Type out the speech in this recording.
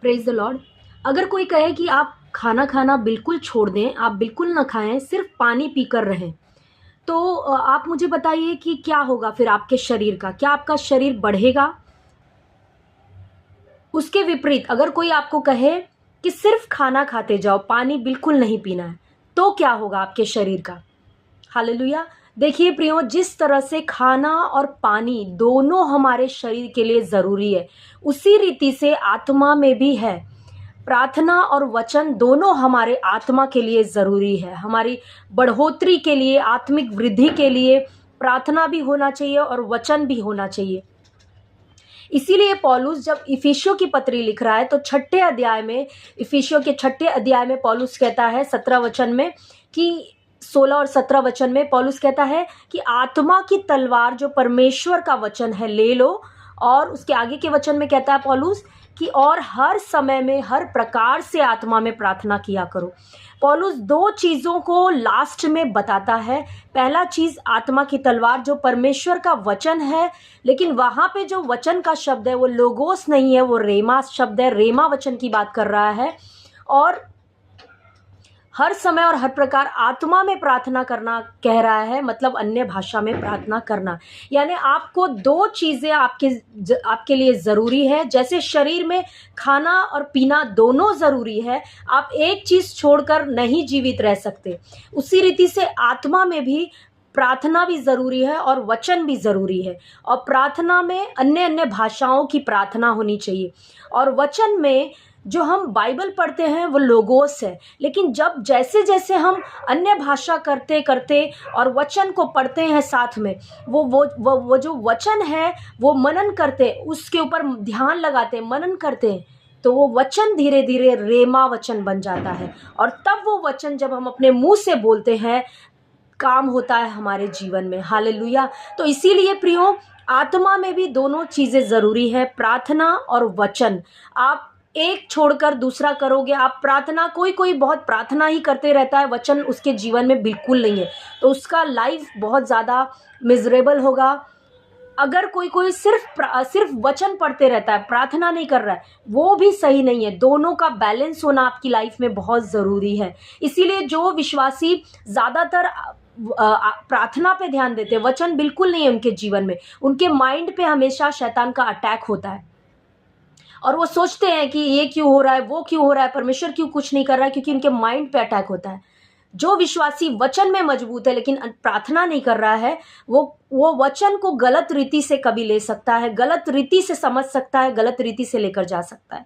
Praise the Lord. अगर कोई कहे कि आप खाना खाना बिल्कुल छोड़ दें, आप बिल्कुल ना खाएं, सिर्फ पानी पीकर रहें, तो आप मुझे बताइए कि क्या होगा फिर आपके शरीर का? क्या आपका शरीर बढ़ेगा? उसके विपरीत अगर कोई आपको कहे कि सिर्फ खाना खाते जाओ, पानी बिल्कुल नहीं पीना है, तो क्या होगा आपके शरीर का? हालेलुया। देखिए प्रियो, जिस तरह से खाना और पानी दोनों हमारे शरीर के लिए ज़रूरी है, उसी रीति से आत्मा में भी है। प्रार्थना और वचन दोनों हमारे आत्मा के लिए ज़रूरी है। हमारी बढ़ोतरी के लिए, आत्मिक वृद्धि के लिए प्रार्थना भी होना चाहिए और वचन भी होना चाहिए। इसीलिए पौलुस जब इफिसियों की पत्री लिख रहा है, तो छठे अध्याय में, इफिसियों के छठे अध्याय में पौलुस कहता है 17 वचन में कि 16 और 17 वचन में पौलुस कहता है कि आत्मा की तलवार जो परमेश्वर का वचन है ले लो। और उसके आगे के वचन में कहता है पौलुस कि और हर समय में हर प्रकार से आत्मा में प्रार्थना किया करो। पौलुस दो चीज़ों को लास्ट में बताता है। पहला चीज़ आत्मा की तलवार जो परमेश्वर का वचन है, लेकिन वहाँ पे जो वचन का शब्द है वो लोगोस नहीं है, वो रेमा शब्द है, रेमा वचन की बात कर रहा है। और हर समय और हर प्रकार आत्मा में प्रार्थना करना कह रहा है, मतलब अन्य भाषा में प्रार्थना करना। यानी आपको दो चीज़ें आपके लिए ज़रूरी है। जैसे शरीर में खाना और पीना दोनों ज़रूरी है, आप एक चीज़ छोड़कर नहीं जीवित रह सकते। उसी रीति से आत्मा में भी प्रार्थना भी ज़रूरी है और वचन भी ज़रूरी है। और प्रार्थना में अन्य अन्य भाषाओं की प्रार्थना होनी चाहिए। और वचन में जो हम बाइबल पढ़ते हैं वो लोगोस है, लेकिन जब जैसे जैसे हम अन्य भाषा करते करते और वचन को पढ़ते हैं साथ में, वो जो वचन है वो मनन करते, उसके ऊपर ध्यान लगाते, मनन करते हैं, तो वो वचन धीरे धीरे रेमा वचन बन जाता है। और तब वो वचन जब हम अपने मुंह से बोलते हैं, काम होता है हमारे जीवन में। हालेलुया। तो इसीलिए प्रियो, आत्मा में भी दोनों चीज़ें ज़रूरी है, प्रार्थना और वचन। आप एक छोड़कर दूसरा करोगे, आप प्रार्थना, कोई कोई बहुत प्रार्थना ही करते रहता है, वचन उसके जीवन में बिल्कुल नहीं है, तो उसका लाइफ बहुत ज़्यादा मिजरेबल होगा। अगर कोई कोई सिर्फ वचन पढ़ते रहता है, प्रार्थना नहीं कर रहा है, वो भी सही नहीं है। दोनों का बैलेंस होना आपकी लाइफ में बहुत ज़रूरी है। इसीलिए जो विश्वासी ज़्यादातर प्रार्थना पे ध्यान देते हैं, वचन बिल्कुल नहीं है उनके जीवन में, उनके माइंड पे हमेशा शैतान का अटैक होता है और वो सोचते हैं कि ये क्यों हो रहा है, वो क्यों हो रहा है, परमेश्वर क्यों कुछ नहीं कर रहा है, क्योंकि उनके माइंड पे अटैक होता है। जो विश्वासी वचन में मजबूत है लेकिन प्रार्थना नहीं कर रहा है, वो वचन को गलत रीति से कभी ले सकता है, गलत रीति से समझ सकता है, गलत रीति से लेकर जा सकता है।